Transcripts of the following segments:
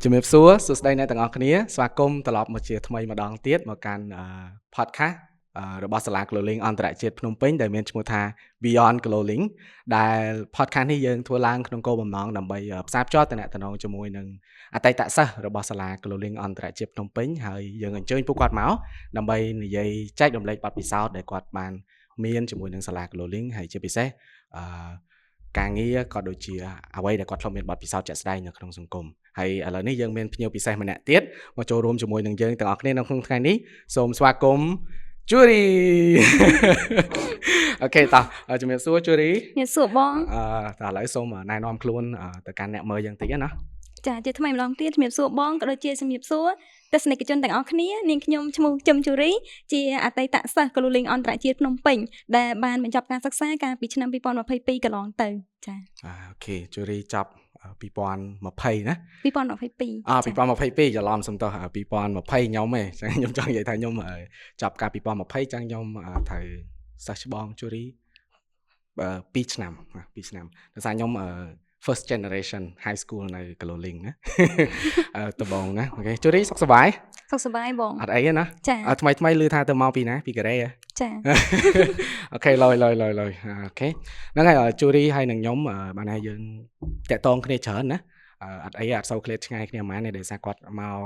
ជំរាបសួរសួស្តីអ្នកទាំងអស់គ្នាស្វាគមន៍ត្រឡប់មកជាថ្មីម្ដងទៀតមកកាន់ podcast របស់សាលា Cloling អន្តរជាតិភ្នំពេញដែលមានឈ្មោះថា Beyond Cloling ដែល podcast នេះយើងធ្វើឡើងក្នុងគោលបំណងដើម្បីផ្សារភ្ជាប់ទំនាក់ទំនងជាមួយនឹងអតីតសិស្សរបស់សាលា Cloling អន្តរជាតិភ្នំពេញហើយយើងអញ្ជើញពួកគាត់មកដើម្បីនិយាយចែករំលែកបទពិសោធន៍ដែលគាត់បានមានជាមួយនឹងសាលា Cloling ហើយជាពិសេសការងារក៏ដូចជាអ្វីដែលគាត់ធ្លាប់មានបទពិសោធន៍ជាក់ស្ដែងនៅក្នុងសង្គមហើយឥឡូវនេះយើងមានភ្ញៀវពិសេសម្នាក់ទៀតមកចូលរួមជាមួយនឹងយើងទាំងអស់គ្នានៅក្នុងថ្ងៃនេះសូមស្វាគមន៍ជូរីអូខេតោះជំរាបសួរជូរីជំរាបសួរបងតោះឥឡូវសូមណែនាំខ្លួនទៅកាន់អ្នកមើលយើងតិចណាចាជាថ្មីម្ដងទៀតជំរាបសួរបងក៏ដូចជាជំរាបសួរទស្សនិកជនទាំងអស់គ្នានាងខ្ញុំឈ្មោះជឹមជូរីជាអតីតសិស្ស Cloling អន្តរជាតិភ្នំពេញដែលបានបញ្ចប់ការសិក្សាកាលពីឆ្នាំ2022កន្លងទៅចាអូខេជូរីចប់2020ណា2022 2022ច្រឡំសុំទោះ2020ខ្ញុំឯងចឹងខ្ញុំចង់និយាយថាខ្ញុំចប់កាល2020ចឹងខ្ញុំត្រូវសិស្សច្បងជូរី2ឆ្នាំដោយសារខ្ញុំfirst generation high school នៅ Cloling ណាដំបូងណាអូខេជូរីសុខសប្បាយបងអត់អីទេណាថ្មីឮថាទៅមកពីណាពីកូរ៉េចាអូខេលយអូខេហ្នឹងហើយជូរីហើយនឹងខ្ញុំបានឲ្យយើងតាក់ទងគ្នាច្រើនណាអត់អីអត់សូវឃ្លាតឆ្ងាយគ្នាហ្មងទេដោយសារគាត់មក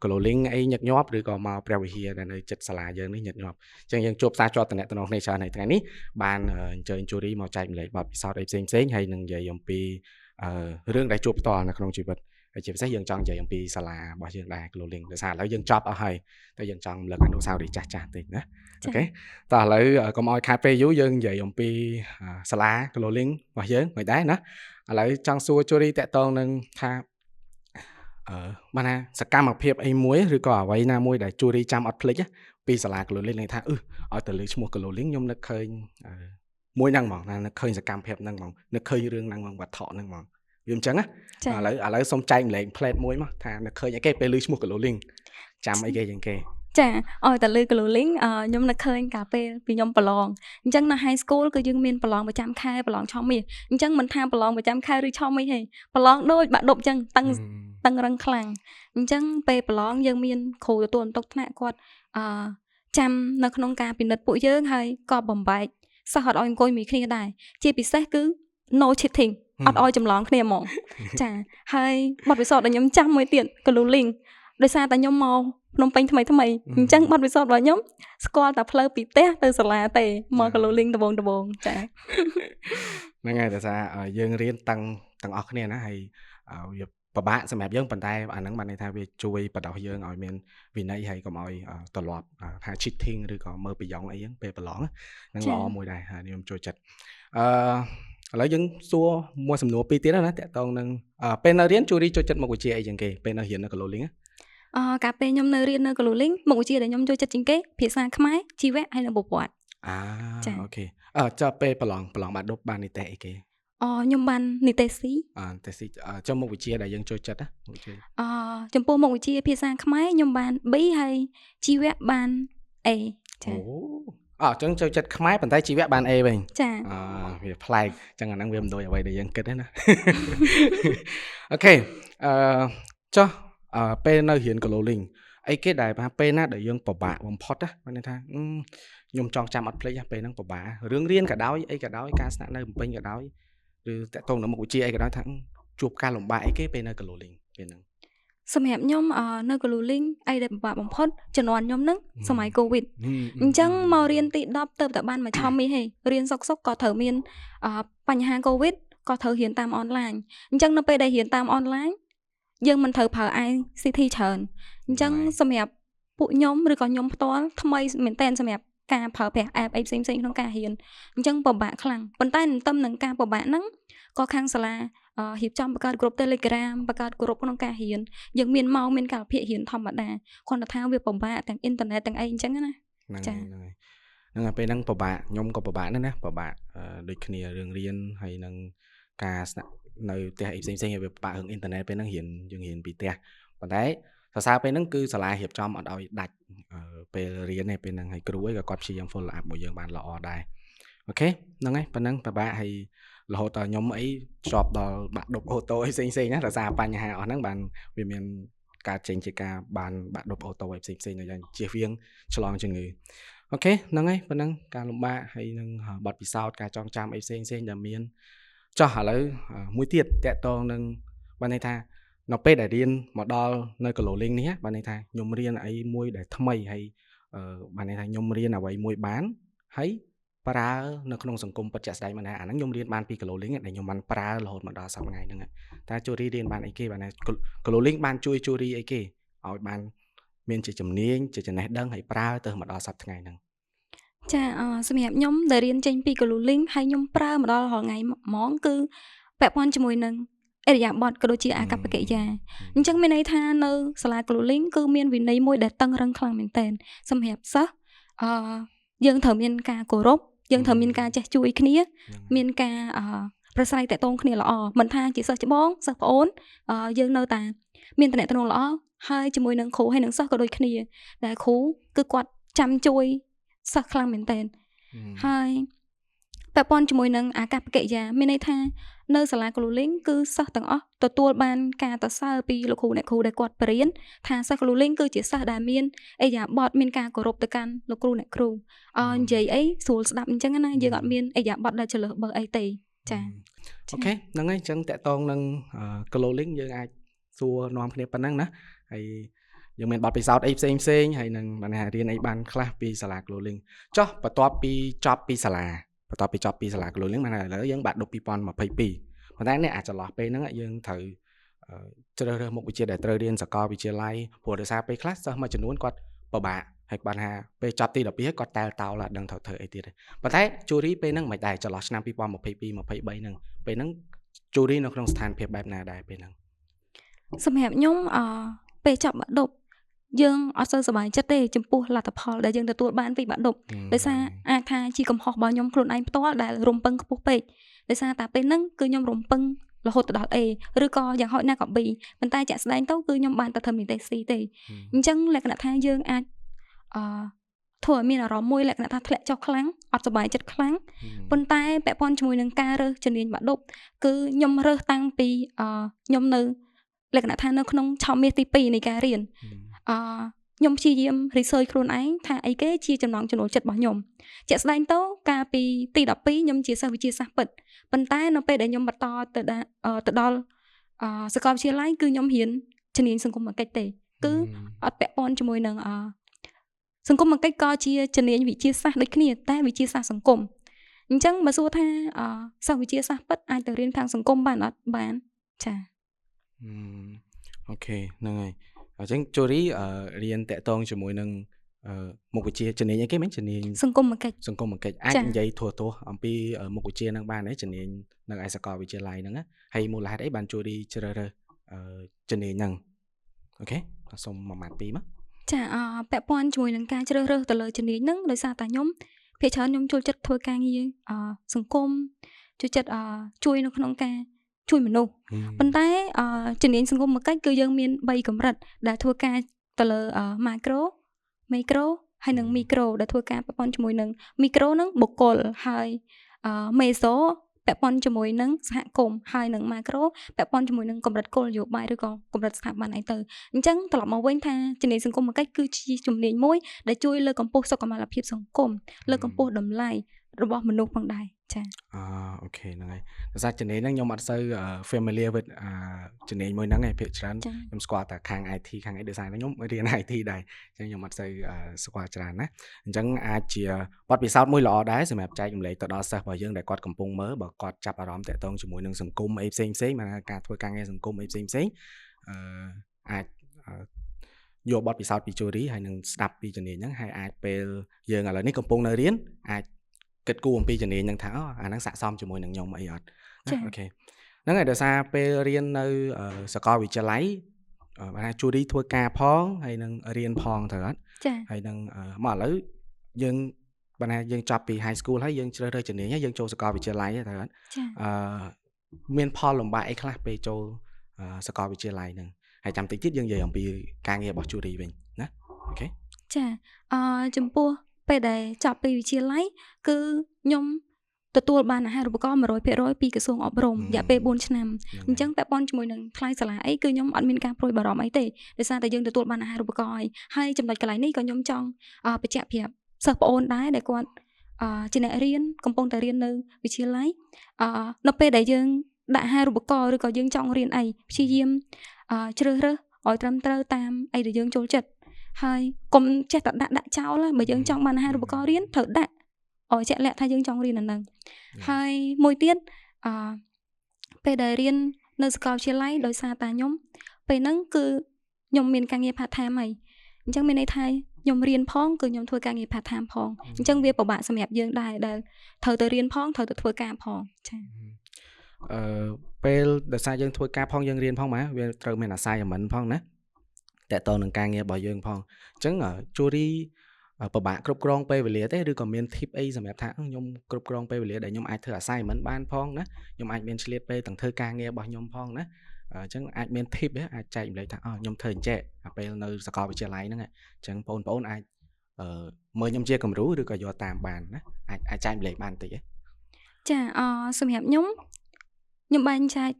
Cloling អីញឹកញាប់ឬក៏មកព្រះវិហារដែលនៅជិតសាលាយើងនេះញឹកញាប់អញ្ចឹងយើងជួបសារជាប់តំណែងគ្នាច្រើនហើយថ្ងៃនេះបានអញ្ជើញជូរីមកចែកម្លែកបទពិសោធន៍អីផ្សេងហើយនឹងនិយាយអំពីរឿងដែលជួបផ្ទាល់នៅក្នុងជីវិតហើយជាពិសេសយើងចង់និយាយអំពីសាលារបស់យើងដែរ Cloling ដោយសារឥឡូវយើងចប់អស់ហើយតែយើងចង់រំលឹកអនុស្សាវរីយ៍ចាស់តិចណាអូខេតោះឥឡូវកុំឲ្យខាតពេលយូរយើងនិយាយអំពីសាលា Cloling របស់យើងមិនដែរណាឥឡូវចង់សួរជូរីតាក់ទងនឹងថាបានថាសកម្មភាពអីមួយឬក៏អ្វីណាមួយដែលជូរីចាំអត់ភ្លេចពីសាលា Cloling នឹងថាឲ្យទៅលើឈ្មោះ Cloling ខ្ញុំនឹកឃើញមួយហ្នឹងហ្មងនឹកឃើញសកម្មភាពហ្នឹងហ្មងនឹកឃើញរឿងហ្នឹងហ្មងវត្ថុហ្នឹងហ្មងវាអញ្ចឹងណាឥឡូវសុំចែកម្លែកផ្លេតមួយមកថានឹកឃើញអីគេពេលលើឈ្មោះ Cloling ចាំអីគេយ៉ាងគេចាឲ្យតែលើ Cloling ខ្ញុំនឹកឃើញកាលពេលពីខ្ញុំប្រឡងអញ្ចឹងនៅ high school គឺយើងមានប្រឡងប្រចាំខែប្រឡងឆមាសអញ្ចឹងមិនថាប្រឡងប្រចាំខែឬឆមាសទេប្រឡងដូចបាក់ដប់អញ្ចឹងតឹងរឹងខ្លាំងអញ្ចឹងពេលប្រឡងយើងមានគ្រូទទួលបន្ទុកថ្នាក់គាត់ចាំនៅក្នុងការពិនិត្យពួកយើងហើយក៏បំបែកសិស្សអត់ឲ្យអង្គុយមួយគ្នាដែរជាពិសេសគឺ no cheating អត់ឲ្យចម្លងគ្នាហ្មងចាហើយបទពិសោធន៍ដែលខ្ញុំចាំមួយទៀត Cloling ដោយសារតែខ្ញុំមកភ្នំពេញថ្មីអញ្ចឹងបទពិសោធន៍របស់ខ្ញុំស្គាល់តែផ្លូវពីផ្ទះទៅសាលាទេមក Cloling ដំបងចាហ្នឹងហើយតែថាយើងរៀនទាំងអស់គ្នាណាហើយវាពិបាកសម្រាប់យើងប៉ុន្តែអាហ្នឹងបានន័យថាវាជួយបដោះយើងឲ្យមានវិន័យហើយកុំឲ្យត្រឡប់ថា cheating ឬក៏មើលប្រយ៉ងអីហ្នឹងពេលប្រឡងហ្នឹងល្អមួយដែរហើយខ្ញុំចូលចិត្តឥឡូវយើងសួរមួយសំណួរពីរទៀតណាតាក់ទងនឹងពេលនៅរៀនជូរីចូលចិត្តមុខវិជ្ជាអីជាងគេពេលនៅរៀននៅ Cloling កាលពេលខ្ញុំនៅរៀននៅ Cloling មុខវិជ្ជាដែលខ្ញុំចូលចិត្តជាងគេភាសាខ្មែរជីវៈហើយនិងប្រវត្តិអូខេចាប់ពេលប្រឡងបាក់ឌុបបាននីតិអីគេខ្ញុំបាននីតិស៊ីចំមុខវិជ្ជាដែលយើងចូលចិត្តណាចំពោះមុខវិជ្ជាភាសាខ្មែរខ្ញុំបាន B ហើយជីវៈបាន A ចាអញ្ចឹងចូលចិត្តខ្មែរប៉ុន្តែជីវៈបាន A វិញចាវាប្លែកអញ្ចឹងអាហ្នឹងវាមិនដូចអ្វីដែលយើងគិតទេណាអូខេចុះពេលនៅរៀន Cloling អីគេដែលពេលណាដែលយើងពិបាកបំផុតណាបានន័យថាខ្ញុំចង់ចាំអត់ភ្លេចពេលហ្នឹងពិបាករឿងរៀនក៏ដោយអីក៏ដោយការស្នាក់នៅភ្នំពេញក៏ដោយឬតាក់ទងនឹងមុខវិជ្ជាអីក៏ដោយថាជួបការលំបាកអីគេពេលនៅ Cloling ពេលហ្នឹងសម្រាប់ខ្ញុំនៅ Cloling អីដែលពិបាកបំផុតជំនាន់ខ្ញុំហ្នឹងសម័យ COVID អញ្ចឹងមករៀនទី10ទៅតែបានមកឆមាសហេរៀនសុកក៏ត្រូវមានបញ្ហា COVID ក៏ត្រូវរៀនតាមអនឡាញអញ្ចឹងនៅពេលដែលរៀនតាមអនឡាញយើងមិនត្រូវប្រើ ICT ច្រើនអញ្ចឹងសម្រាប់ពួកខ្ញុំឬក៏ខ្ញុំផ្ទាល់ថ្មីមែនតើសម្រាប់ការប្រើប្រាស់ app អីផ្សេងក្នុងការរៀនអញ្ចឹងពិបាកខ្លាំងប៉ុន្តែទន្ទឹមនឹងការពិបាកហ្នឹងក៏ខាងសាលារៀបចំបង្កើត group Telegram បង្កើត group ក្នុងការរៀនយើងមានម៉ោងមានកាលវិភាគរៀនធម្មតាគ្រាន់តែថាវាពិបាកទាំងអ៊ីនធឺណិតទាំងអីអញ្ចឹងណាចាហ្នឹងហើយពេលហ្នឹងពិបាកខ្ញុំក៏ពិបាកដែរណាពិបាកដូចគ្នារឿងរៀនហើយនឹងការស្នាក់នៅផ្ទះអីផ្សេងវាពិបាករឿងអ៊ីនធឺណិតពេលហ្នឹងយើងរៀនពីផ្ទះប៉ុន្តែសរសើរពេលហ្នឹងគឺសាលារៀបចំអត់ឲ្យដាច់ពេលរៀនទេពេលហ្នឹងហើយគ្រូអីក៏គាត់ព្យាយាម follow up មកយើងបានល្អដែរអូខេហ្នឹងហើយប៉ុណ្ណឹងពិបាកហើយ រហូតដល់ខ្ញុំអីជាប់ដល់បាក់ឌុបអូតូអីផ្សេងៗណាដោយសារបញ្ហាអស់ហ្នឹងបានវាមានការចេញជាការបានបាក់ឌុបអូតូអីផ្សេងៗដែលជៀសវាងឆ្លងជំងឺអូខេហ្នឹងហើយប៉ុណ្ណឹងការលំបាកហើយនឹងបទពិសោធន៍ការចងចាំអីផ្សេងៗដែលមានចុះឥឡូវមួយទៀតតកតងនឹងបានន័យថានៅពេលដែលរៀនមកដល់នៅ Cololing នេះបានន័យថាខ្ញុំរៀនអីមួយដែលថ្មីហើយបានន័យថាខ្ញុំរៀនអ្វីមួយបានហើយប្រើនៅក្នុងសង្គមពិតជាក់ស្ដែងបានអាហ្នឹងខ្ញុំរៀនបានពី Cololing ដែលខ្ញុំបានប្រើរហូតមកដល់សប្តាហ៍ហ្នឹងតែជូរីរៀនបានអីគេបាន Cololing បានជួយជូរីអីគេឲ្យបានមានជាជំនាញជាចំណេះដឹងហើយប្រើទៅមកដល់សប្តាហ៍ហ្នឹងចាសម្រាប់ខ្ញុំដែលរៀនចេញពី Cololing ហើយខ្ញុំប្រើមកដល់រាល់ថ្ងៃហ្មងគឺពាក់ព័ន្ធជាមួយនឹងអរិយាប័ត្រក៏ដូចជាអាកប្បកិរិយាអញ្ចឹងមានន័យថានៅសាលា Cololing គឺមានវិន័យមួយដែលតឹងរឹងខ្លាំងមែនទែនសម្រាប់សិស្សយើងត្រូវមានការគោរពយើងត្រូវមានការចេះជួយគ្នាមានការប្រស្រ័យតាក់ទងគ្នាល្អមិនថាជាសិស្សច្បងសិស្សប្អូនយើងនៅតែមានតំណែងល្អហើយជាមួយនឹងគ្រូហើយនឹងសិស្សក៏ដូចគ្នាដែលគ្រូគឺគាត់ចាំជួយសិស្សខ្លាំងមែនទែនហើយពាក់ព័ន្ធជាមួយនឹងអាកប្បកិរិយាមានន័យថានៅសាលា Cololing គឺសិស្សទាំងអស់ទទួលបានការសរសើរពីលោកគ្រូអ្នកគ្រូដែលគាត់បរៀនថាសិស្ស Cololing គឺជាសិស្សដែលមានអរិយាប័ត្រមានការគោរពទៅកាន់លោកគ្រូអ្នកគ្រូនិយាយអីស្រួលស្ដាប់អញ្ចឹងណាយើងអត់មានអរិយាប័ត្រដែលចលើសបើអីទេចាអូខេហ្នឹងហើយអញ្ចឹងតកតងនឹង Cololing យើងអាចសួរនាំគ្នាប៉ុណ្ណឹងណាហើយយើងមានបទពិសោធន៍អីផ្សេងហើយនឹងបានរៀនអីបានខ្លះពីសាលា Cololing ចុះបន្ទាប់ពីចប់ពីសាលា Cololing បានឥឡូវយើងបាក់ឌុប2022ប៉ុន្តែនេះអាចចន្លោះពេលហ្នឹងយើងត្រូវជ្រើសរើសមុខវិជ្ជាដែលត្រូវរៀនសាកលវិទ្យាល័យព្រោះដោយសារពេលខ្លះសិស្សមួយចំនួនគាត់ពិបាកហើយបានថាពេលចប់ទី12គាត់តែលតោលអត់ដឹងត្រូវធ្វើអីទៀតទេប៉ុន្តែជូរីពេលហ្នឹងមិនដែរចន្លោះឆ្នាំ2022 23ហ្នឹងពេលហ្នឹងជូរីនៅក្នុងស្ថានភាពបែបណាដែរពេលហ្នឹងសម្រាប់ខ្ញុំពេលចប់បាក់ឌុបយើងអត់សូវសប្បាយចិត្តទេចំពោះលទ្ធផលដែលយើងទទួលបានពីបាក់ឌុបដោយសារអាចថាជាកំហុសរបស់ខ្ញុំខ្លួនឯងផ្ទាល់ដែលរំពឹងខ្ពស់ពេកដោយសារតែពេលហ្នឹងគឺខ្ញុំរំពឹងរហូតដល់ A ឬក៏យ៉ាងហោចណាស់ក៏ B ប៉ុន្តែជាក់ស្ដែងទៅគឺខ្ញុំបានតែធ្វើនីតិ C ទេអញ្ចឹងលក្ខណៈថាយើងអាចធ្វើឲ្យមានអារម្មណ៍មួយលក្ខណៈថាធ្លាក់ចុះខ្លាំងអត់សប្បាយចិត្តខ្លាំងប៉ុន្តែពាក់ព័ន្ធជាមួយនឹងការរើសជំនាញបាក់ឌុបគឺខ្ញុំរើសតាំងពីខ្ញុំនៅលក្ខណៈថានៅក្នុងឆមាសទី2នៃការរៀនខ្ញុំព្យាយាម research ខ្លួនឯងថាអីគេជាចំណង់ចំណូលចិត្តរបស់ខ្ញុំជាក់ស្ដែងទៅកាលពីទី12ខ្ញុំជាសិស្សវិទ្យាសាស្ត្រពិតប៉ុន្តែនៅពេលដែលខ្ញុំបន្តទៅដល់សាកលវិទ្យាល័យគឺខ្ញុំរៀនជំនាញសង្គមគិច្ចទេគឺអត់ពាក់ព័ន្ធជាមួយនឹងសង្គមគិច្ចក៏ជាជំនាញវិទ្យាសាស្ត្រដូចគ្នាតែវិទ្យាសាស្ត្រសង្គមអញ្ចឹងបើសួរថាសិស្សវិទ្យាសាស្ត្រពិតអាចទៅរៀនខាងសង្គមបានអត់បានចាអូខេហ្នឹងហើយអញ្ចឹងជូរីរៀនតាក់ទងជាមួយនឹងមុខវិជ្ជាជំនាញអីគេមែនជំនាញសង្គមគិច្ចអាចនិយាយធួអំពីមុខវិជ្ជាហ្នឹងបានទេជំនាញនៅឯសាកលវិទ្យាល័យហ្នឹងហើយមូលហេតុអីបានជូរីជ្រើសរើសជំនាញហ្នឹងអូខេសូមមួយម៉ាត់ពីរមកចាពាក់ព័ន្ធជាមួយនឹងការជ្រើសរើសទៅលើជំនាញហ្នឹងដោយសារតែខ្ញុំភាគច្រើនខ្ញុំចូលចិត្តធ្វើការងារសង្គមចូលចិត្តជួយនៅក្នុងការជួយមនុស្សប៉ុន្តែជំនាញសង្គមគិច្ចគឺយើងមាន3កម្រិតដែលធ្វើការទៅលើ macro micro ហើយនិង micro ដែលធ្វើការពាក់ព័ន្ធជាមួយនឹង micro ហ្នឹងបុគ្គលហើយ meso ពាក់ព័ន្ធជាមួយនឹងសហគមន៍ហើយនឹង macro ពាក់ព័ន្ធជាមួយនឹងកម្រិតគោលនយោបាយឬក៏កម្រិតស្ថាប័នអីទៅអញ្ចឹងត្រឡប់មកវិញថាជំនាញសង្គមគិច្ចគឺជាជំនាញមួយដែលជួយលើកកម្ពស់សុខុមាលភាពសង្គមលើកកម្ពស់តម្លៃរបស់មនុស្សផងដែរចាអូខេហ្នឹងហើយដោយសារជំនាញហ្នឹងខ្ញុំអត់សូវ familiar with ជំនាញមួយហ្នឹងឯងភាគច្រើនខ្ញុំស្គាល់តែខាង IT ខាងអីដោយសារខ្ញុំរៀន IT ដែរអញ្ចឹងខ្ញុំអត់សូវស្គាល់ច្រើនណាអញ្ចឹងអាចជាបទពិសោធន៍មួយល្អដែរសម្រាប់ចែករំលែកទៅដល់សិស្សរបស់យើងដែលគាត់កំពុងមើលបើគាត់ចាប់អារម្មណ៍តាក់ទងជាមួយនឹងសង្គមអីផ្សេងមកការធ្វើការងារសង្គមអីផ្សេងអាចយកបទពិសោធន៍ពីជូរីហើយនឹងស្ដាប់ពីជំនាញហ្នឹងហើយអាចពេលយើងឥឡូវនេះកំពុងនៅរៀនអាចគិតគូរអំពីជំនាញហ្នឹងថាអាហ្នឹងស័ក្តិសមជាមួយនឹងខ្ញុំអីអត់អូខេហ្នឹងហើយដោយសារពេលរៀននៅសាកលវិទ្យាល័យបានថាជូរីធ្វើការផងហើយនឹងរៀនផងត្រូវអត់ចាហើយនឹងមកឥឡូវយើងបានថាយើងចប់ពី high school ហើយយើងជ្រើសរើសជំនាញហើយយើងចូលសាកលវិទ្យាល័យត្រូវអត់មានផលលំបាកអីខ្លះពេលចូលសាកលវិទ្យាល័យហ្នឹងហើយចាំតិចទៀតយើងនិយាយអំពីការងាររបស់ជូរីវិញណាអូខេចាចំពោះពេលដែលចប់ពីវិទ្យាល័យគឺខ្ញុំ ទទួលបានអាហារូបករណ៍ 100% ពីក្រសួងអប់រំរយៈពេល 4 ឆ្នាំអញ្ចឹងពាក់ព័ន្ធជាមួយនឹងថ្លៃសាលាអីគឺខ្ញុំអត់មានការព្រួយបារម្ភអីទេដោយសារតែយើងទទួលបានអាហារូបករណ៍ហើយចំណុចកន្លែងនេះក៏ខ្ញុំចង់បញ្ជាក់ប្រាប់សិស្សប្អូនដែរដែលគាត់ជាអ្នករៀនកំពុងតែរៀននៅវិទ្យាល័យនៅពេលដែលយើងដាក់អាហារូបករណ៍ឬក៏យើងចង់រៀនអីព្យាយាមជ្រើសរើសឲ្យត្រឹមត្រូវតាមអីដែលយើងចូលចិត្តហើយកុំចេះតែដាក់ចោលបើយើងចង់បានអាហារូបករណ៍រៀនត្រូវដាក់ឲ្យជាក់លាក់ថាយើងចង់រៀនអាហ្នឹងហើយមួយទៀតពេលដែលរៀននៅសាកលវិទ្យាល័យដោយសារតាខ្ញុំពេលហ្នឹងគឺខ្ញុំមានការងារ part time ហើយអញ្ចឹងមានន័យថាខ្ញុំរៀនផងគឺខ្ញុំធ្វើការងារ part time ផងអញ្ចឹងវាពិបាកសម្រាប់យើងដែរដែលត្រូវទៅរៀនផងត្រូវទៅធ្វើការផងចាពេលដោយសារយើងធ្វើការផងយើងរៀនផងមកវាត្រូវមាន assignment ផងណាតើតើនឹងការងាររបស់យើងផងអញ្ចឹងជូរីពិបាកគ្រប់គ្រងពេលវេលាទេឬក៏មាន tip អីសម្រាប់ថាខ្ញុំគ្រប់គ្រងពេលវេលាដែលខ្ញុំអាចធ្វើ assignment បានផងណាខ្ញុំអាចមានឆ្លៀតពេលទាំងធ្វើការងាររបស់ខ្ញុំផងណាអញ្ចឹងអាចមាន tip អាចចែកម្លែកថាខ្ញុំធ្វើអញ្ចេះពេលនៅសាកលវិទ្យាល័យហ្នឹងអញ្ចឹងបងប្អូនអាចមើលខ្ញុំជាគំរូឬក៏យកតាមបានណាអាចចែកម្លែកបានតិចចាសម្រាប់ខ្ញុំបែងចែក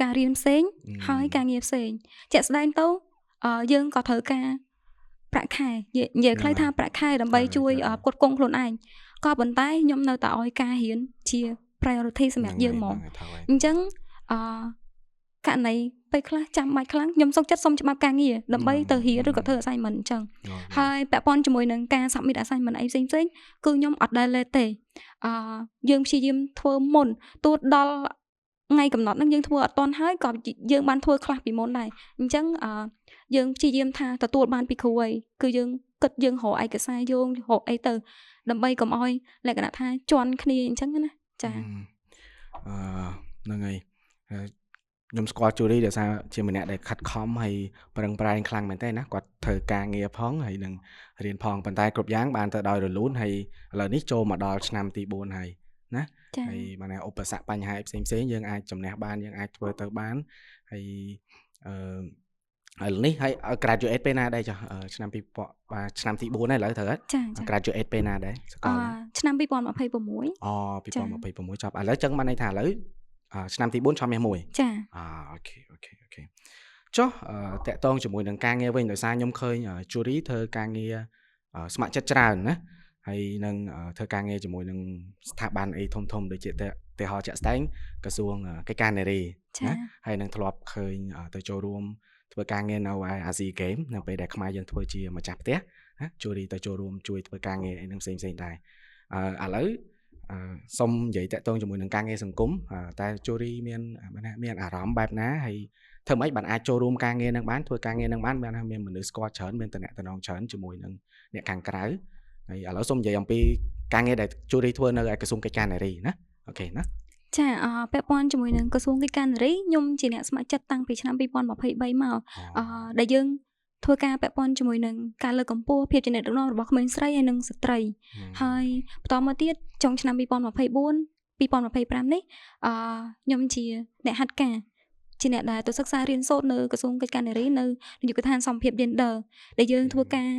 ការរៀនផ្សេងហើយការងារផ្សេងជាក់ស្ដែងទៅយើងក៏ត្រូវការប្រាក់ខែនិយាយខ្លីថាប្រាក់ខែដើម្បីជួយផ្គត់ផ្គង់ខ្លួនឯងក៏ប៉ុន្តែខ្ញុំនៅតែឲ្យការរៀនជា priority សម្រាប់យើងហ្មងអញ្ចឹងករណីពេលខ្លះចាំបាច់ខ្លាំងខ្ញុំសុខចិត្តសុំច្បាប់ការងារដើម្បីទៅរៀនឬក៏ធ្វើ assignment អញ្ចឹងហើយពាក់ព័ន្ធជាមួយនឹងការ submit assignment អីផ្សេងៗគឺខ្ញុំអត់ដែល late ទេយើងព្យាយាមធ្វើមុនទោះដល់ថ្ងៃកំណត់ហ្នឹងយើងធ្វើអត់ទាន់ហើយក៏យើងបានធ្វើខ្លះពីមុនដែរអញ្ចឹងយើងព្យាយាមថាទទួលបានពីគ្រូអីគឺយើងគិតយើងរកឯកសារយើងរកអីទៅដើម្បីកុំឲ្យលក្ខណៈថាជន់គ្នាអញ្ចឹងណាចាហ្នឹងហើយខ្ញុំស្គាល់ជូរីដោយសារជាម្នាក់ដែលខិតខំហើយប្រឹងប្រែងខ្លាំងមែនទេណាគាត់ធ្វើការងារផងហើយនឹងរៀនផងប៉ុន្តែគ្រប់យ៉ាងបានទៅដោយរលូនហើយឥឡូវនេះចូលមកដល់ឆ្នាំទី4ហើយណាហើយបានឧបសគ្គបញ្ហាផ្សេងៗយើងអាចជំនះបានយើងអាចធ្វើទៅបានហើយឥឡូវនេះហើយ graduate ពេលណាដែរចាឆ្នាំទី4ហើយឥឡូវត្រូវហ៎ graduate ពេលណាដែរសាកលឆ្នាំ2026 2026ចប់ឥឡូវចឹងបានន័យថាឥឡូវឆ្នាំទី4ឆមាស1ចាអូខេចុះតកតងជាមួយនឹងការងារវិញដោយសារខ្ញុំឃើញជូរីធ្វើការងារស្ម័គ្រចិត្តច្រើនណាហើយនឹងធ្វើការងារជាមួយនឹងស្ថាប័នអីធំដូចជាឧទាហរណ៍ជាក់ស្ដែងក្រសួងកិច្ចការនារីណាហើយនឹងធ្លាប់ឃើញទៅចូលរួមធ្វើការងារនៅឯ Asia Game នៅពេលដែលខ្មែរយើងធ្វើជាម្ចាស់ផ្ទះណាជូរីទៅចូលរួមជួយធ្វើការងារអីនឹងផ្សេងដែរឥឡូវសុំនិយាយតាក់ទងជាមួយនឹងការងារសង្គមតែជូរីមានអារម្មណ៍បែបណាហើយធ្វើម៉េចបានអាចចូលរួមការងារនឹងបានធ្វើការងារនឹងបានមានមនុស្សស្គាល់ច្រើនមានតំណែងច្រើនជាមួយនឹងអ្នកខាងក្រៅហើយឥឡូវសុំនិយាយអំពីការងារដែលជូរីធ្វើនៅឯក្រសួងកិច្ចការនារីណាអូខេណាចាពាក់ព័ន្ធជាមួយនឹងក្រសួងកិច្ចការនារីខ្ញុំជាអ្នកស្ម័គ្រចិត្តតាំងពីឆ្នាំ2023មកដែលយើងធ្វើការពាក់ព័ន្ធជាមួយនឹងការលើកកម្ពស់ភាពជាអ្នកដឹកនាំរបស់ក្មេងស្រីហើយនិងស្ត្រីហើយបន្តមកទៀតចុងឆ្នាំ2024 2025នេះខ្ញុំជាអ្នកហាត់ការជាអ្នកដែលទៅសិក្សារៀនសូត្រនៅក្រសួងកិច្ចការនារីនៅនាយកដ្ឋានសម្ភារ gender ដែលយើងធ្វើការ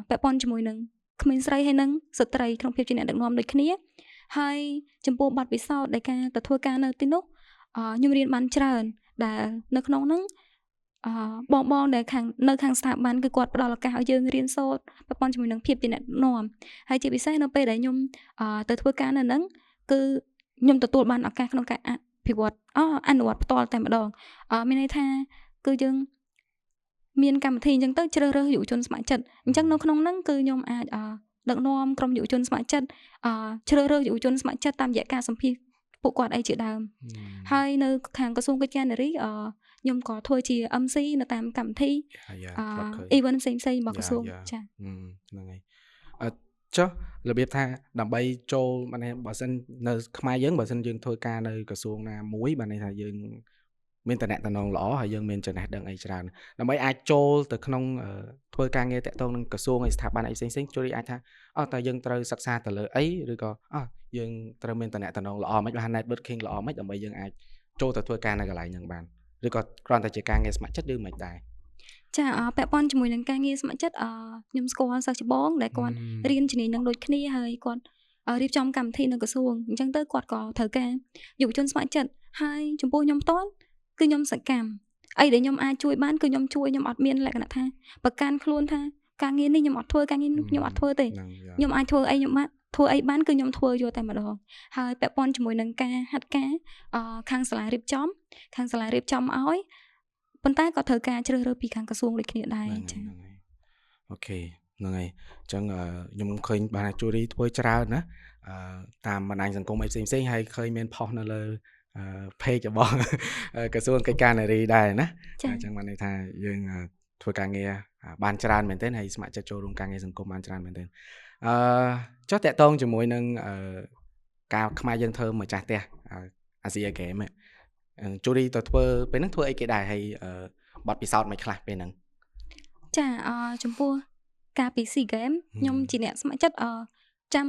ពាក់ព័ន្ធជាមួយនឹងក្មេងស្រីហើយនិងស្ត្រីក្នុងភាពជាអ្នកដឹកនាំដូចគ្នាហើយចំពោះបទពិសោធន៍ដែលការទៅធ្វើការនៅទីនោះខ្ញុំរៀនបានច្រើនដែលនៅក្នុងហ្នឹងបងដែលនៅខាងស្ថាប័នគឺគាត់ផ្ដល់ឱកាសឲ្យយើងរៀនសូត្រពាក់ព័ន្ធជាមួយនឹងភាពជាអ្នកដឹកនាំហើយជាពិសេសនៅពេលដែលខ្ញុំទៅធ្វើការនៅហ្នឹងគឺខ្ញុំទទួលបានឱកាសក្នុងការអភិវឌ្ឍអនុវត្តផ្ទាល់តែម្ដងមានន័យថាគឺយើងមានកម្មវិធីអញ្ចឹងទៅជ្រើសរើសយុវជនស្ម័គ្រចិត្តអញ្ចឹងនៅក្នុងហ្នឹងគឺខ្ញុំអាចដឹកនាំក្រុមយុវជនស្ម័គ្រចិត្តជ្រើសរើសយុវជនស្ម័គ្រចិត្តតាមរយៈការសម្ភាសន៍ពួកគាត់អីជាដើមហើយនៅខាងក្រសួងកិច្ចការនារីខ្ញុំក៏ធ្វើជា MC នៅតាមកម្មវិធីevent ផ្សេងៗរបស់ក្រសួងចាហ្នឹងហើយចុះរបៀបថាដើម្បីចូលបើសិននៅខ្មែរយើងបើសិនយើងធ្វើការនៅក្រសួងណាមួយបានន័យថាយើងមានតំណែងល្អហើយយើងមានចំណេះដឹងអីច្រើនដើម្បីអាចចូលទៅក្នុងធ្វើការងារតាក់ទងនឹងក្រសួងហើយស្ថាប័នអីផ្សេងៗជូរីអាចថាតើយើងត្រូវសិក្សាទៅលើអីឬក៏យើងត្រូវមានតំណែងល្អមិនបាន networking ល្អមិនដើម្បីយើងអាចចូលទៅធ្វើការនៅកន្លែងហ្នឹងបានឬក៏គ្រាន់តែជាការងារស្ម័គ្រចិត្តឬមិនដែរចាពាក់ព័ន្ធជាមួយនឹងការងារស្ម័គ្រចិត្តខ្ញុំស្គាល់សិស្សច្បងដែលគាត់រៀនជំនាញនឹងដូចគ្នាហើយគាត់ រៀបចំកម្មវិធីនៅក្រសួងអញ្ចឹងទៅគាត់ក៏ត្រូវការយុវជនស្ម័គ្រចិត្តហើយចំពោះខ្ញុំផ្ទាល់គឺខ្ញុំសកម្មអីដែលខ្ញុំអាចជួយបានគឺខ្ញុំជួយខ្ញុំអត់មានលក្ខណៈថាប្រកាន់ខ្លួនថាការងារនេះខ្ញុំអត់ធ្វើការងារនេះខ្ញុំអត់ធ្វើទេខ្ញុំអាចធ្វើអីខ្ញុំបានធ្វើអីបានគឺខ្ញុំធ្វើយកតែម្ដងហើយពាក់ព័ន្ធជាមួយនឹងការហាត់ការខាងសាលារៀបចំឲ្យប៉ុន្តែក៏ត្រូវការជ្រើសរើសពីខាងក្រសួងដូចគ្នាដែរចា៎អូខេហ្នឹងហើយអញ្ចឹងខ្ញុំឃើញបានជូរីធ្វើច្រើនណាតាមបណ្ដាញសង្គមអីផ្សេងៗហើយឃើញមានផុសនៅលើpage របស់ក្រសួងកិច្ចការនារីដែរណាអញ្ចឹងបានន័យថាយើងធ្វើការងារបានច្រើនមែនទែនហើយស្ម័គ្រចិត្តចូលរួមការងារសង្គមបានច្រើនមែនទែនចុះតាក់ទងជាមួយនឹងការខ្មែរយើងធ្វើម្ចាស់ផ្ទះអាស៊ីហ្គេមជូរីទៅធ្វើពេលហ្នឹងធ្វើអីគេដែរហើយបទពិសោធន៍មិនខ្លះពេលហ្នឹងចាចំពោះការពី SEA Games ខ្ញុំជាអ្នកស្ម័គ្រចិត្តចាំ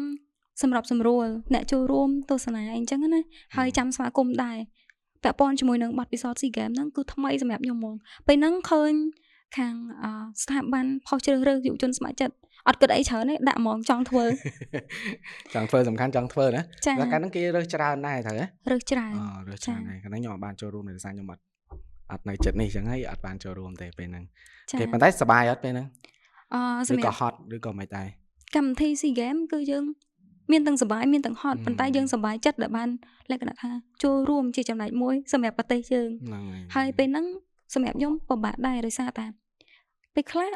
សម្រាប់សម្រួលអ្នកចូលរួមទស្សនាអញ្ចឹងណាហើយចាំស្វាគមន៍ដែរពាក់ព័ន្ធជាមួយនឹងបទពិសោធន៍ SEA Games ហ្នឹងគឺថ្មីសម្រាប់ខ្ញុំហ្មងពេលហ្នឹងឃើញខាងស្ថាប័នផុសជ្រើសរើសយុវជនស្ម័គ្រចិត្តអត់គិតអីច្រើនទេដាក់ហ្មងចង់ធ្វើសំខាន់ចង់ធ្វើណាតែកាលហ្នឹងគេរើសច្រើនដែរត្រូវរើសច្រើនដែរកាលហ្នឹងខ្ញុំអត់បានចូលរួមដោយសារខ្ញុំអត់នៅចិត្តនេះអញ្ចឹងហើយអត់បានចូលរួមទេពេលហ្នឹងគេប៉ុន្តែសប្បាយអត់ពេលហ្នឹងសម្រាប់ឬក៏ហត់ឬក៏មិនដែរកម្មវិធី SEA Games គឺយើងមានទាំងសប្បាយមានទាំងហត់ប៉ុន្តែយើងសប្បាយចិត្តដែលបានលក្ខណៈថាចូលរួមជាចំណែកមួយសម្រាប់ប្រទេសយើងហើយពេលហ្នឹងសម្រាប់ខ្ញុំពិបាកដែរដោយសារតែពេលខ្លះ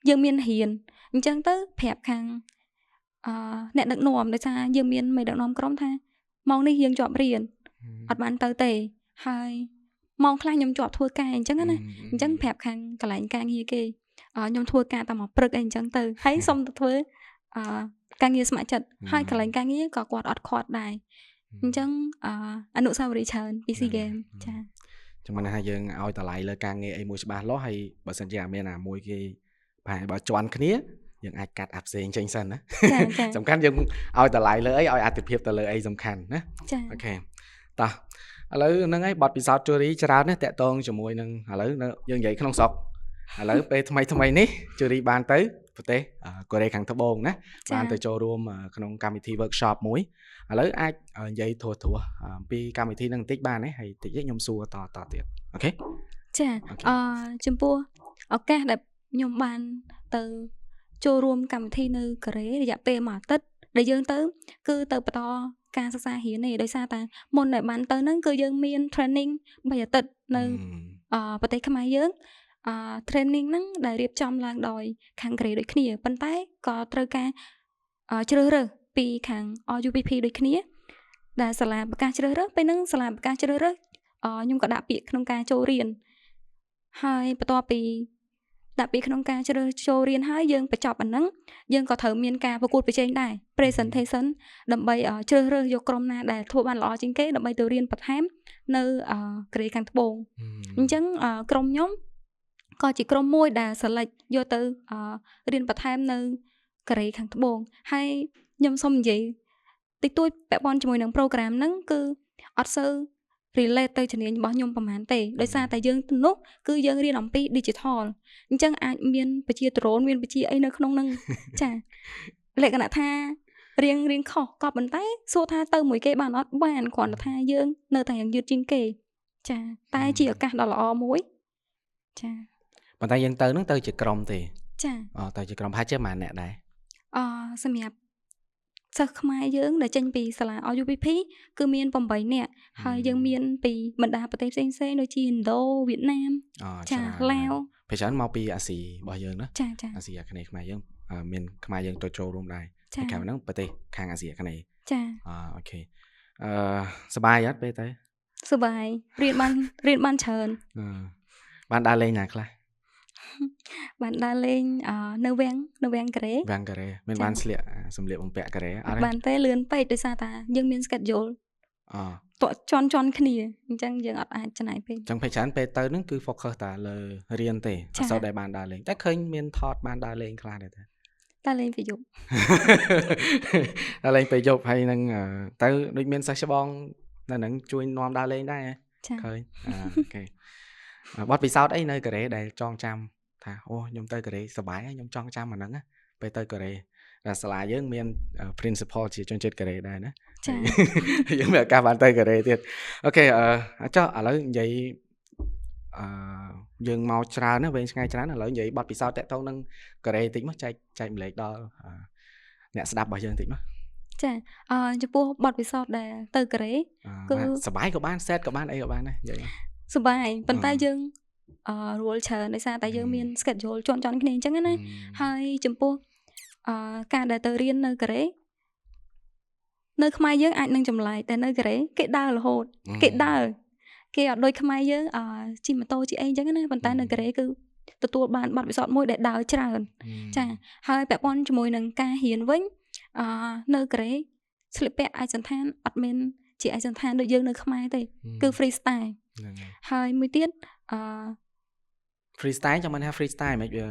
យើងមានរៀនអញ្ចឹងទៅប្រាប់ខាងអ្នកដឹកនាំដោយសារយើងមានមេដឹកនាំក្រុមថាម៉ោងនេះយើងជាប់រៀនអត់បានទៅទេហើយម៉ោងខ្លះខ្ញុំជាប់ធ្វើការអញ្ចឹងណាអញ្ចឹងប្រាប់ខាងកន្លែងការងារគេខ្ញុំធ្វើការតាមមកព្រឹកអីអញ្ចឹងទៅហើយសុំទៅធ្វើការងារស្ម័គ្រចិត្តហើយកន្លែងការងារក៏គាត់អត់ខាត់ដែរអញ្ចឹងអនុស្សាវរីយ៍ច្រើនពី SEA Games ចាចឹងមិនថាយើងឲ្យតម្លៃលើការងារអីមួយច្បាស់លាស់ហើយបើសិនជាអាមានអាមួយគេបើជន់គ្នាយើងអាចកាត់អាផ្សេងចេញសិនណាសំខាន់យើងឲ្យតម្លៃលើអីឲ្យអត្ថិភាពទៅលើអីសំខាន់ណាអូខេតោះឥឡូវហ្នឹងហើយបទពិសោធន៍ជូរីច្រើនណាស់តាក់ទងជាមួយនឹងឥឡូវយើងនិយាយក្នុងស្រុកឥឡូវពេលថ្មីនេះជូរីបានទៅប្រទេសកូរ៉េខាងត្បូងណាបានទៅចូលរួមក្នុងកម្មវិធី workshop មួយឥឡូវអាចនិយាយធัวអំពីកម្មវិធីហ្នឹងបន្តិចបានទេហើយតិចខ្ញុំសួរតទៀតអូខេចាចំពោះឱកាសដែលខ្ញុំបានទៅចូលរួមកម្មវិធីនៅកូរ៉េរយៈពេល1អាទិត្យដែលយើងទៅគឺទៅបន្តការសិក្សារៀននេះដោយសារតែមុនដែលបានទៅហ្នឹងគឺយើងមាន training 3អាទិត្យនៅប្រទេសខ្មែរយើងtraining ហ្នឹងដែលរៀបចំឡើងដោយខាងកូរ៉េដូចគ្នាប៉ុន្តែក៏ត្រូវការជ្រើសរើសពីខាង UPP ដូចគ្នាដែលសាលាប្រកាសជ្រើសរើសពេលហ្នឹងសាលាប្រកាសជ្រើសរើសខ្ញុំក៏ដាក់ពាក្យក្នុងការចូលរៀនហើយបន្ទាប់ពីដាក់ពាក្យក្នុងការជ្រើសចូលរៀនហើយយើងបញ្ចប់អាហ្នឹងយើងក៏ត្រូវមានការប្រកួតប្រជែងដែរ presentation ដើម្បីជ្រើសរើសយកក្រុមណាដែលធ្វើបានល្អជាងគេដើម្បីទៅរៀនបន្ថែមនៅកូរ៉េខាងត្បូងអញ្ចឹងក្រុមខ្ញុំក៏ជាក្រុមមួយដែល select យកទៅរៀនបន្ថែមនៅកូរ៉េខាងត្បូងហើយខ្ញុំសូមនិយាយតិចតួចពាក់ព័ន្ធជាមួយនឹង program ហ្នឹងគឺអត់សូវ relate ទៅជំនាញរបស់ខ្ញុំប្រហែលទេដោយសារតែយើងទៅនោះគឺយើងរៀនអំពី digital អញ្ចឹងអាចមានបជា drone មានបជាអីនៅក្នុងហ្នឹងចាលក្ខណៈថារៀងខុសក៏ប៉ុន្តែសួរថាទៅមួយគេបានអត់បានគ្រាន់តែថាយើងនៅតែយ៉ាងយឺតជាងគេចាតែជាឱកាសដ៏ល្អមួយចាប៉ុន្តែយើងទៅហ្នឹងទៅជាក្រុមទេចាទៅជាក្រុមហើយជាប៉ុន្មានអ្នកដែរសម្រាប់សិស្សខ្មែរយើងដែលចេញពីសាលា UPP គឺមាន8នាក់ហើយយើងមានពីបណ្ដាប្រទេសផ្សេងៗដូចជាឥណ្ឌូវៀតណាមចាឡាវភាគច្រើនមកពីអាស៊ីរបស់យើងណាចាអាស៊ីអាគ្នេយ៍ខ្មែរយើងមានខ្មែរយើងទៅចូលរួមដែរតែខាងហ្នឹងប្រទេសខាងអាស៊ីអាគ្នេយ៍ចាអូខេសប្បាយអត់ពេលទៅសប្បាយរៀនបានច្រើនបានដើរលេងណាខ្លះបានដើរលេងនៅវាំងកូរ៉េមានបានស្លៀកសម្លៀកបំពាក់កូរ៉េអត់បានទេលឿនពេកដោយសារតែយើងមាន schedule តក់ជន់គ្នាអញ្ចឹងយើងអត់អាចចំណាយពេកអញ្ចឹងភាគច្រើនពេលទៅហ្នឹងគឺ focus តែលើរៀនទេអត់សូវដែលបានដើរលេងតែឃើញមានថតបានដើរលេងខ្លះដែរតែដើរលេងពេលយប់ដើរលេងពេលយប់ហើយនឹងទៅដូចមានសិស្សច្បងនៅហ្នឹងជួយនាំដើរលេងដែរឃើញអូខេបទពិសោធន៍អីនៅកូរ៉េដែលចងចាំថាអូខ្ញុំទៅកូរ៉េសប្បាយខ្ញុំចង់ចាំអាហ្នឹងពេលទៅកូរ៉េ តែសាលាយើងមាន principal ជាជនជាតិកូរ៉េដែរណា ចា យើងមានឱកាសបានទៅកូរ៉េទៀតអូខេចុះឥឡូវនិយាយយើងមកច្រើនណាវែងឆ្ងាយច្រើនឥឡូវនិយាយបទពិសោធន៍តាក់ទងនឹងកូរ៉េតិចមកចែកម្លែកដល់អ្នកស្ដាប់របស់យើងតិចមក ចាចំពោះបទពិសោធន៍ដែលទៅកូរ៉េ គឺ សប្បាយក៏បាន set ក៏បានអីក៏បានដែរនិយាយ សប្បាយប៉ុន្តែយើងរួលច្រើនដោយសារតែយើងមាន schedule ជាន់ៗគ្នាអញ្ចឹងណាហើយចំពោះការដែលទៅរៀននៅកូរ៉េនៅខ្មែរយើងអាចនឹងចម្លែកតែនៅកូរ៉េគេដើររហូតគេដើរគេអត់ដូចខ្មែរយើងជិះម៉ូតូជិះអីអញ្ចឹងណាប៉ុន្តែនៅកូរ៉េគឺទទួលបានបទពិសោធន៍មួយដែលដើរច្រើនចាហើយពាក់ព័ន្ធជាមួយនឹងការរៀនវិញនៅកូរ៉េស្លៀកពាក់ឯកសណ្ឋានអត់មានជាឯកសណ្ឋានដូចយើងនៅខ្មែរទេគឺ free style ហើយមួយទៀតfree style ចាំមិនថា free style មិនវា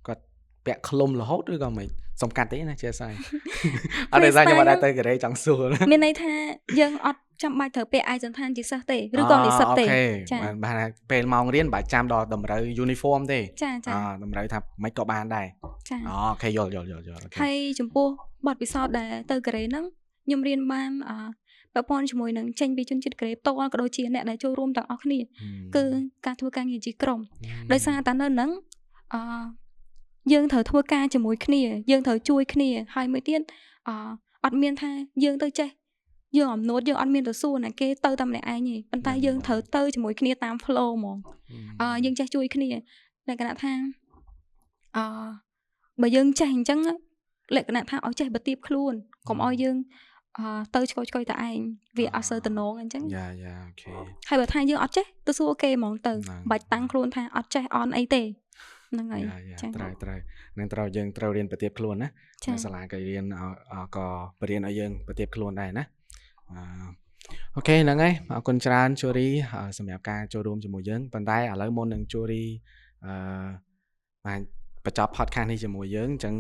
គាត់ពាក់ខ្លុំរហូតឬក៏មិនសំកាត់ទេណាចេះស្អីអត់ទេស្អីខ្ញុំអត់ដែរទៅកូរ៉េចង់សួរមានន័យថាយើងអត់ចាំបាច់ត្រូវពាក់ឯកសណ្ឋានជាសិស្សទេឬក៏និស្សិតទេចាបានថាពេលម៉ោងរៀនបើចាំដល់តម្រូវ uniform ទេ ចាតម្រូវថាមិនក៏បានដែរ ចាអូខេយល់ហើយចំពោះបទពិសោធន៍ដែលទៅកូរ៉េហ្នឹងខ្ញុំរៀនបានប្រព័ន្ធជាមួយនឹងចេញពីជនជាតិកូរ៉េផ្ទាល់ក៏ដូចជាអ្នកដែលចូលរួមទាំងអស់គ្នាគឺការធ្វើការងារជាក្រុមដោយសារតែនៅហ្នឹងយើងត្រូវធ្វើការជាមួយគ្នាយើងត្រូវជួយគ្នាហើយមួយទៀតអត់មានថាយើងទៅចេះយើងអំណួតយើងអត់មានទៅសួរណាគេទៅតែម្នាក់ឯងទេប៉ុន្តែយើងត្រូវទៅជាមួយគ្នាតាម flow ហ្មងយើងចេះជួយគ្នាលក្ខណៈថាបើយើងចេះអញ្ចឹងលក្ខណៈថាឲ្យចេះបទាបខ្លួនកុំឲ្យយើងទៅឆ្កយតែឯងវាអត់សូវតំណងអញ្ចឹងយ៉ាអូខេហើយបើថាយើងអត់ចេះទៅសួរគេហ្មងទៅបាច់តាំងខ្លួនថាអត់ចេះអន់អីទេហ្នឹងហើយចាត្រូវនឹងត្រូវយើងត្រូវរៀនបទាបខ្លួនណាសាលាក៏រៀនក៏បរៀនឲ្យយើងបទាបខ្លួនដែរណាអូខេហ្នឹងហើយអរគុណច្រើនជូរីសម្រាប់ការចូលរួមជាមួយយើងប៉ុន្តែឥឡូវមុននឹងជូរីបានបញ្ចប់ podcast នេះជាមួយយើងអញ្ចឹង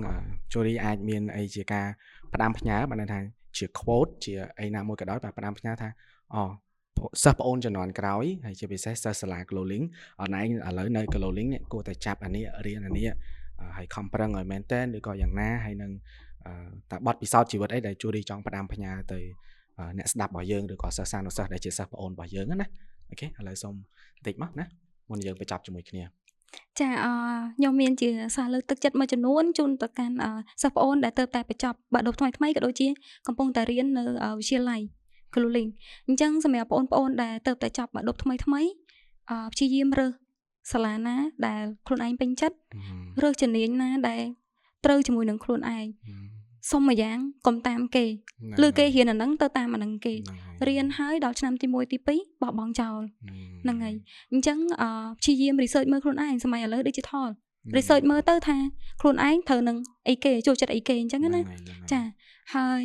ជូរីអាចមានអីជាការផ្ដាំផ្ញើបានថាជា quote ជាអីណាមួយក៏ដោយបាទផ្ដាំផ្ញើថាសិស្សប្អូនជំនាន់ក្រោយហើយជាពិសេសសិស្សសាលា Cloling អនឡាញឥឡូវនៅ Cloling នេះគួរតែចាប់អានេះរៀនអានេះហើយខំប្រឹងឲ្យមែនតើឬក៏យ៉ាងណាហើយនឹងតែបទពិសោធន៍ជីវិតអីដែលជូរីចង់ផ្ដាំផ្ញើទៅអ្នកស្ដាប់របស់យើងឬក៏សិស្សានុសិស្សដែលជាសិស្សប្អូនរបស់យើងណាអូខេឥឡូវសូមបន្តិចមកណាមុនយើងបញ្ចប់ជាមួយគ្នាចាខ្ញុំមានជាសារលើកទឹកចិត្តមួយចំនួនជូនទៅកាន់សិស្សប្អូនដែលទើបតែបញ្ចប់បាក់ឌុបថ្មីក៏ដូចជាកំពុងតែរៀននៅវិទ្យាល័យ Cloling អញ្ចឹងសម្រាប់បងប្អូនដែលទើបតែចប់បាក់ឌុបថ្មីព្យាយាមរើសសាលាណាដែលខ្លួនឯងពេញចិត្តរើសជំនាញណាដែលត្រូវជាមួយនឹងខ្លួនឯងសុំមួយយ៉ាងកុំតាមគេឬគេរៀនអាហ្នឹងទៅតាមអាហ្នឹងគេរៀនហើយដល់ឆ្នាំទី1ទី2បោះបង់ចោលហ្នឹងហើយអញ្ចឹងព្យាយាម research មើលខ្លួនឯងសម័យឥឡូវ digital research មើលទៅថាខ្លួនឯងត្រូវនឹងអីគេចូលចិត្តអីគេអញ្ចឹងណាចាហើយ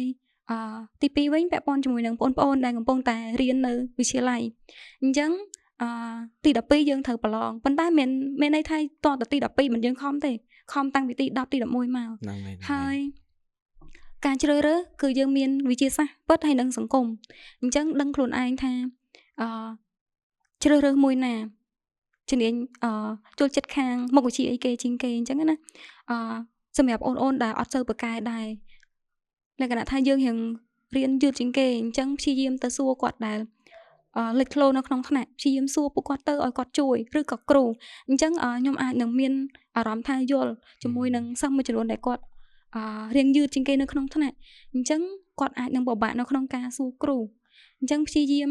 ទី2វិញពាក់ព័ន្ធជាមួយនឹងបងប្អូនដែលកំពុងតែរៀននៅវិទ្យាល័យអញ្ចឹងទី12យើងត្រូវប្រឡងប៉ុន្តែមានន័យថាតទៅទី12មិនយើងខំទេខំតាំងពីទី10ទី11មកហើយការជ្រើសរើសគឺយើងមានវិទ្យាសាស្ត្រពិតហើយនឹងសង្គមអញ្ចឹងដឹងខ្លួនឯងថាជ្រើសរើសមួយណាជំនាញចូលចិត្តខាងមុខវិជ្ជាអីគេជាងគេអញ្ចឹងណាសម្រាប់អូនដែលអត់សូវប្រកែដែរលក្ខណៈថាយើងរៀនយឺតជាងគេអញ្ចឹងព្យាយាមទៅសួរគាត់ដែលលេចធ្លោនៅក្នុងថ្នាក់ព្យាយាមសួរពួកគាត់ទៅឲ្យគាត់ជួយឬក៏គ្រូអញ្ចឹងខ្ញុំអាចនឹងមានអារម្មណ៍ថាយល់ជាមួយនឹងសិស្សមួយចំនួនដែលគាត់រៀងយឺតជាងគេនៅក្នុងថ្នាក់អញ្ចឹងគាត់អាចនឹងពិបាកនៅក្នុងការសួរគ្រូអញ្ចឹងព្យាយាម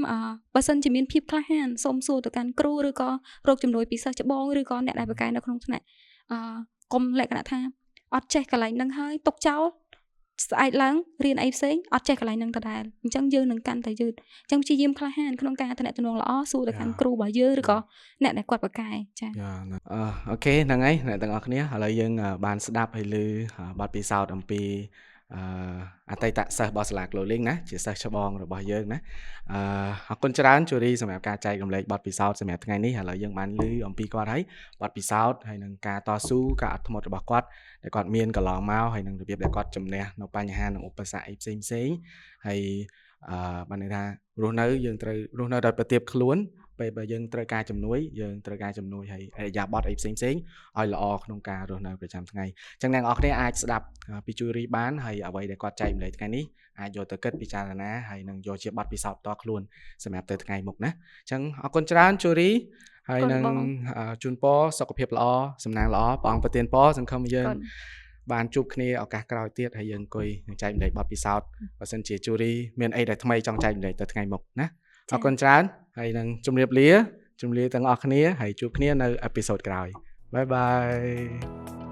បើសិនជាមានភាពក្លាហានសូមសួរទៅកាន់គ្រូឬក៏រកជំនួយពីសិស្សច្បងឬក៏អ្នកដែលប្រកែនៅក្នុងថ្នាក់កុំលក្ខណៈថាអត់ចេះកន្លែងហ្នឹងហើយទុកចោលស្អែកឡើងរៀនអីផ្សេងអត់ចេះកន្លែងហ្នឹងដដែលអញ្ចឹងយើងនឹងកាន់តែយឺតអញ្ចឹងព្យាយាមក្លាហានក្នុងការទំនាក់ទំនងល្អសួរទៅកាន់គ្រូរបស់យើងឬក៏អ្នកដែលគាត់ប្រកែចា៎អូខេហ្នឹងហើយអ្នកទាំងអស់គ្នាឥឡូវយើងបានស្ដាប់ហើយឮបទពិសោធន៍អំពីអតីតសិស្សរបស់សាលា Cloling ណាជាសិស្សច្បងរបស់យើងណាអរគុណច្រើនជូរីសម្រាប់ការចែករំលែកបទពិសោធន៍សម្រាប់ថ្ងៃនេះឥឡូវយើងបានឮអំពីគាត់ហើយបទពិសោធន៍ហើយនឹងការតស៊ូការអត់ធ្មត់របស់គាត់ដែលគាត់មានកន្លងមកហើយនឹងរបៀបដែលគាត់ជំនះនៅបញ្ហានិងឧបសគ្គផ្សេងហើយបានន័យថារស់នៅយើងត្រូវរស់នៅដោយប្រទាបខ្លួន ពេលបើយើងត្រូវការជំនួយហើយឥរិយាបថអីផ្សេងៗឲ្យល្អក្នុងការរស់នៅប្រចាំថ្ងៃអញ្ចឹងអ្នកនរគ្នាអាចស្ដាប់ពីជូរីបានហើយអ្វីដែលគាត់ចែកម្លែកថ្ងៃនេះអាចយកទៅគិតពិចារណាហើយនឹងយកជាបទពិសោធន៍ផ្ទាល់ខ្លួនសម្រាប់ទៅថ្ងៃមុខណាអញ្ចឹងអរគុណច្រើនជូរីហើយនឹងជូនពរសុខភាពល្អសំណាងល្អព្រះអង្គប្រទានពរសង្ឃឹមយើងបានជួបគ្នាឱកាសក្រោយទៀតហើយយើងអង្គុយនឹងចែកម្លែកបទពិសោធន៍បើសិនជាជូរីមានអីដែលថ្មីចង់ចែកម្លែកទៅថ្ងៃមុខណាអរគុណច្រើនហើយនឹងជម្រាបលាទាំងអស់គ្នាហើយជួបគ្នានៅអេពីសូតក្រោយបាយបាយ